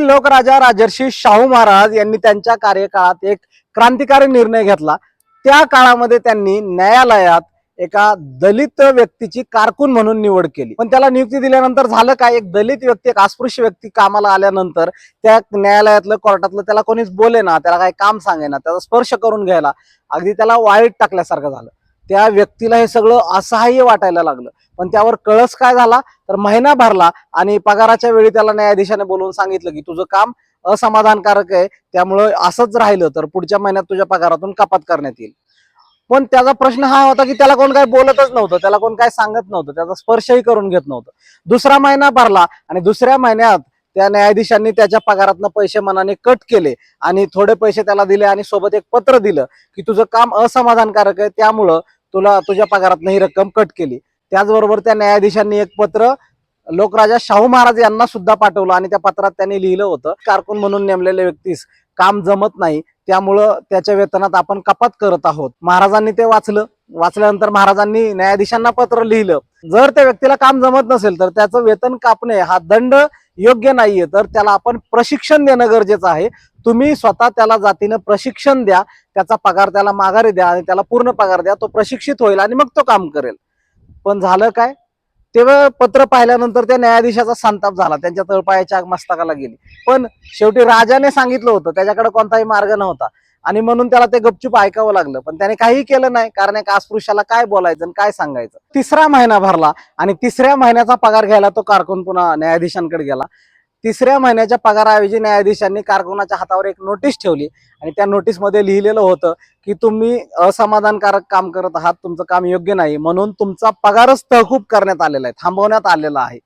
लोकराजा राजर्षी शाहू महाराज यांनी त्यांच्या कार्यकाळात एक क्रांतिकारी निर्णय घेतला। त्या काळामध्ये त्यांनी न्यायालयात एका दलित व्यक्तीची कारकून म्हणून निवड केली। पण त्याला नियुक्ती दिल्यानंतर झालं काय, एक दलित व्यक्ती, एक अस्पृश्य व्यक्ती कामाला आल्यानंतर त्या न्यायालयातलं कोर्टातलं त्याला कोणीच बोले ना, त्याला काही काम सांगे ना, त्याचा स्पर्श करून घ्यायला अगदी त्याला वाईट टाकल्यासारखं झालं। त्या व्यक्तीला हे सगळं असहाय्य वाटायला लागलं। पण त्यावर कळस काय झाला तर महिना भरला आणि पगाराच्या वेळी त्याला न्यायाधीशाने बोलवून सांगितलं की तुझं काम असमाधानकारक आहे, त्यामुळे असंच राहिलं तर पुढच्या महिन्यात तुझ्या पगारातून कपात करण्यात येईल। पण त्याचा प्रश्न हा होता की त्याला कोण काय बोलतच नव्हतं, त्याला कोण काय सांगत नव्हतं, त्याचा स्पर्शही करून घेत नव्हतं। दुसरा महिना भरला आणि दुसऱ्या महिन्यात त्या न्यायाधीशांनी त्याच्या पगारातनं पैसे मनाने कट केले आणि थोडे पैसे त्याला दिले आणि सोबत एक पत्र दिलं की तुझं काम असमाधानकारक आहे, त्यामुळं तुला तुझ्या पगारातनं ही रक्कम कट केली। त्याचबरोबर त्या न्यायाधीशांनी एक पत्र लोकराजा शाहू महाराज यांना सुद्धा पाठवलं आणि त्या पत्रात त्यांनी लिहिलं होतं, कारकून म्हणून नेमलेल्या व्यक्तीस काम जमत नाही, त्यामुळं त्याच्या वेतनात आपण कपात करत आहोत। महाराजांनी ते वाचल्यानंतर महाराजांनी न्यायाधीशांना पत्र लिहिलं, जर त्या व्यक्तीला काम जमत नसेल तर त्याचं वेतन कापणे हा दंड योग्य नाहीये, तर त्याला आपण प्रशिक्षण देणं गरजेचं आहे। तुम्ही स्वतः त्याला जातीनं प्रशिक्षण द्या, त्याचा पगार त्याला माघारी द्या आणि त्याला पूर्ण पगार द्या, तो प्रशिक्षित होईल आणि मग तो काम करेल। पण झालं काय, तेव्हा पत्र पाहिल्यानंतर त्या न्यायाधीशाचा संताप झाला, त्यांच्या तळपायाच्या आग मस्तकाला गेली। पण शेवटी राजाने सांगितलं होतं, त्याच्याकडे कोणताही मार्ग नव्हता आणि म्हणून त्याला ते गपचूप ऐकावं लागलं। पण त्याने काही केलं नाही, कारण एका अस्पृश्याला काय बोलायचं आणि काय सांगायचं। तिसरा महिना भरला आणि तिसऱ्या महिन्याचा पगार घ्यायला तो कारकून पुन्हा न्यायाधीशांकडे गेला। तिसऱ्या महिन्याच्या पगाराऐवजी न्यायाधीशांनी कारकुनाच्या हातावर एक नोटीस ठेवली आणि त्या नोटीसमध्ये लिहिलेलं होतं की तुम्ही असमाधानकारक काम करत आहात, तुमचं काम योग्य नाही, म्हणून तुमचा पगारच तहकूब करण्यात आलेला आहे, थांबवण्यात आलेला आहे।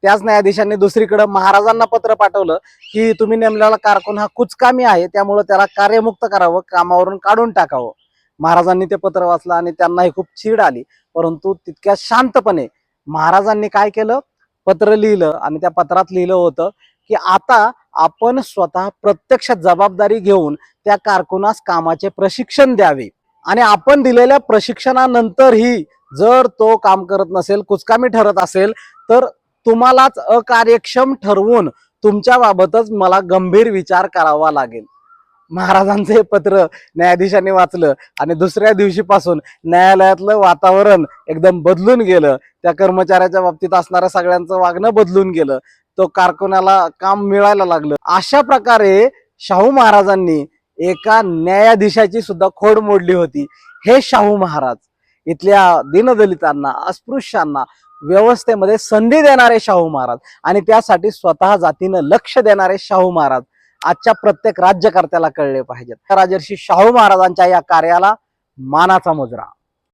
त्याच न्यायाधीशांनी दुसरीकडे महाराजांना पत्र पाठवलं की तुम्ही नेमलेला कारकून हा कुचकामी आहे, त्यामुळे त्याला कार्यमुक्त करावं, कामावरून काढून टाकावं। महाराजांनी ते पत्र वाचलं आणि त्यांनाही खूप चीड आली, परंतु तितक्या शांतपणे महाराजांनी काय केलं, पत्र लिहिलं आणि त्या पत्रात लिहिलं होतं की आता आपण स्वतः प्रत्यक्ष जबाबदारी घेऊन त्या कारकुनास कामाचे प्रशिक्षण द्यावे आणि आपण दिलेल्या प्रशिक्षणानंतरही जर तो काम करत नसेल, कुचकामी ठरत असेल, तर तुम्हालाच अकार्यक्षम ठरवून तुमच्या बाबतच मला गंभीर विचार करावा लागेल। महाराजांचं हे पत्र न्यायाधीशांनी वाचलं आणि दुसऱ्या दिवशीपासून न्यायालयातलं वातावरण एकदम बदलून गेलं। त्या कर्मचाऱ्याच्या बाबतीत असणाऱ्या सगळ्यांचं वागणं बदलून गेलं, तो कारकुनाला काम मिळायला लागलं। अशा प्रकारे शाहू महाराजांनी एका न्यायाधीशाची सुद्धा खोड मोडली होती। हे शाहू महाराज, इथल्या दीनदलितांना, अस्पृश्यांना व्यवस्थेमध्ये संधी देणारे शाहू महाराज आणि त्यासाठी स्वतः जातीनं लक्ष देणारे शाहू महाराज आजच्या प्रत्येक राज्यकर्त्याला कळले पाहिजेत। राजर्षी शाहू महाराजांच्या या कार्याला मानाचा मुजरा।